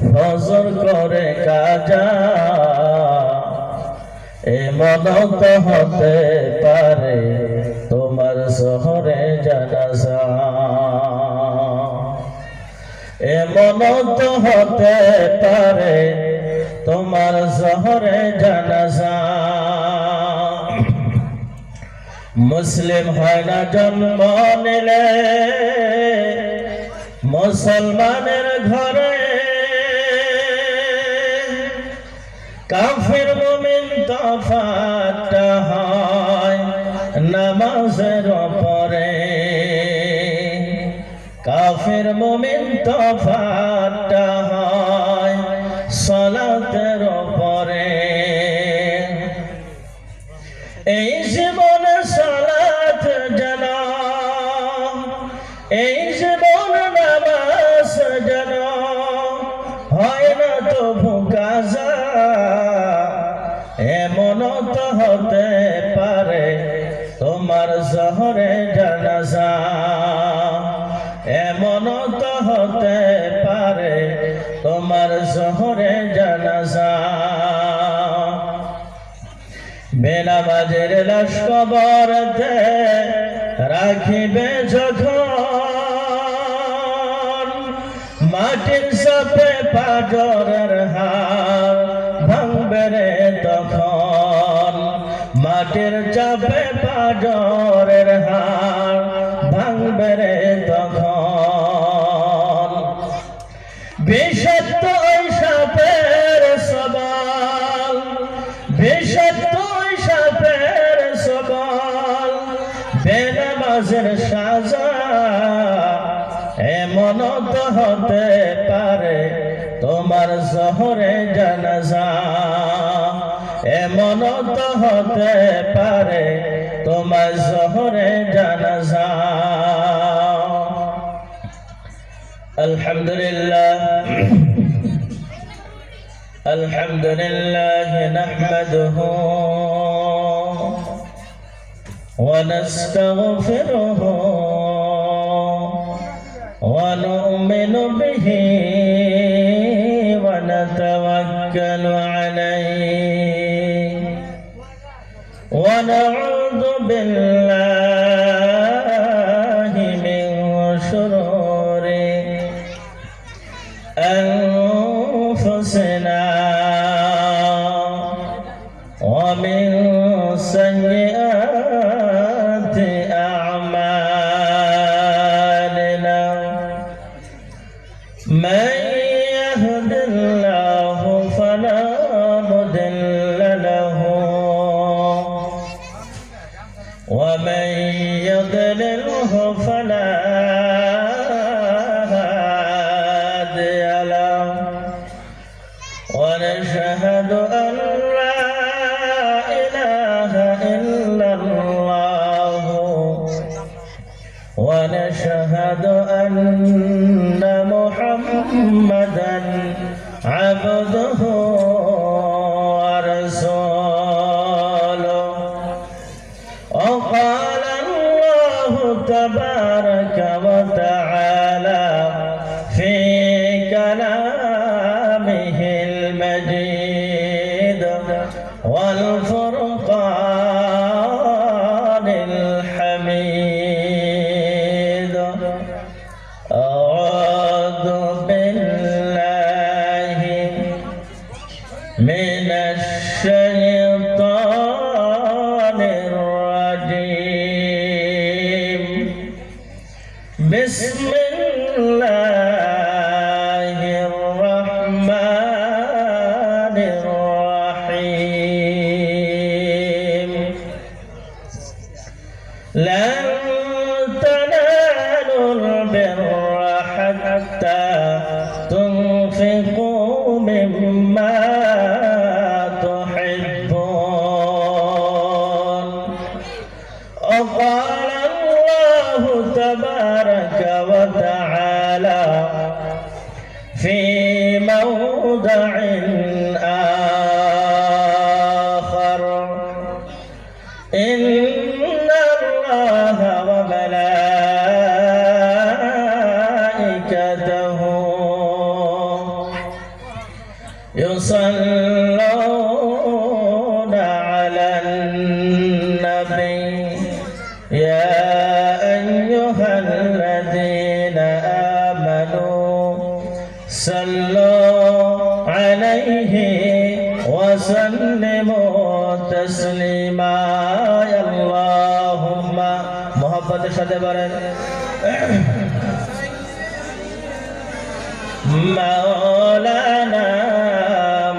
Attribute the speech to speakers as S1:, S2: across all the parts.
S1: ফজর করে কাজা এমন তো হতে পারে তোমার শহরে জানাজা, এমন তো হতে পারে তোমার শহরে জানাজা। মুসলিম হয় না জন্ম নিলে মুসলমানের ঘরে, কাফির মুমিন তফাৎ হয় নামাজের পরে, কাফির মুমিন তফাৎ হয় সালাতের পরে। এই জীবনে সালাত জানা, এই জীবন নামাজ জানা, হয় না তো কাজা, এমন তো হতে পারে তোমার শহরে জানাজা, এমন তো হতে পারে তোমার শহরে জানাজা। বেনামাজের লাশ কবরতে রাখিবে যখন, মাটির চাপে পাঁজরের হাড় ভাঙবে রে তখন, মাটির চাপে পাঁজরের হাড় ভাঙবে রে তখন। বিষাক্ত ওই সাপের সবাল, বিষাক্ত ওই সাপের সবাল, বেনামাজের সাজা, এমন তো হতে পারে তোমার শহরে জানাজা, এমন তো হতে পারে তোমার শহরে জানাজা। আলহামদুলিল্লাহ আলহামদুলিল্লাহ নাহমাদুহু ওয়া নাস্তাগফিরুহু ওয়া নু'মিনু বিহি ওয়া নাতাওয়াক্কালু আলাইহি ওয়া নাউযু বিল্লাহি মিন শুরুরি أنفسنا ومن سيئات أعمالنا، من يهد الله فلا مضل له ومن يضلله فلا ونشهد أن لا إله إلا الله ونشهد أن محمدا عبده ورسوله. وقال الله تبارك وتعالى في كلامه المجيد والفرقان الحميد. أعوذ بالله من الشيطان الرجيم. بسم الله الرحمن الرحيم. لن تنالوا البر حتى تنفقوا مما تحبون. وقال الله تبارك وتعالى في موضع آخر: إن الله وملائكته يصلون على النبي يا أيها الذين آمنوا صلوا عليه وسلموا تسليما اللهم محبت সাথে বলেন مولانا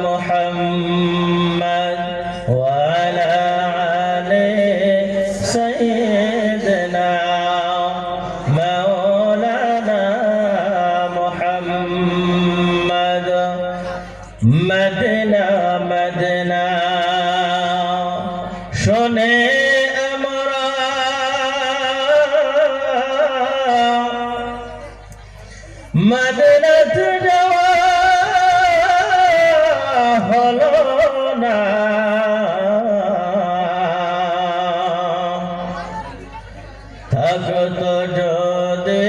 S1: محمد وعلى آله سيدنا مولانا محمد مدنا مدنا শুনে আমরা মদিনাতে যাওয়া হলো না থাকতো যদি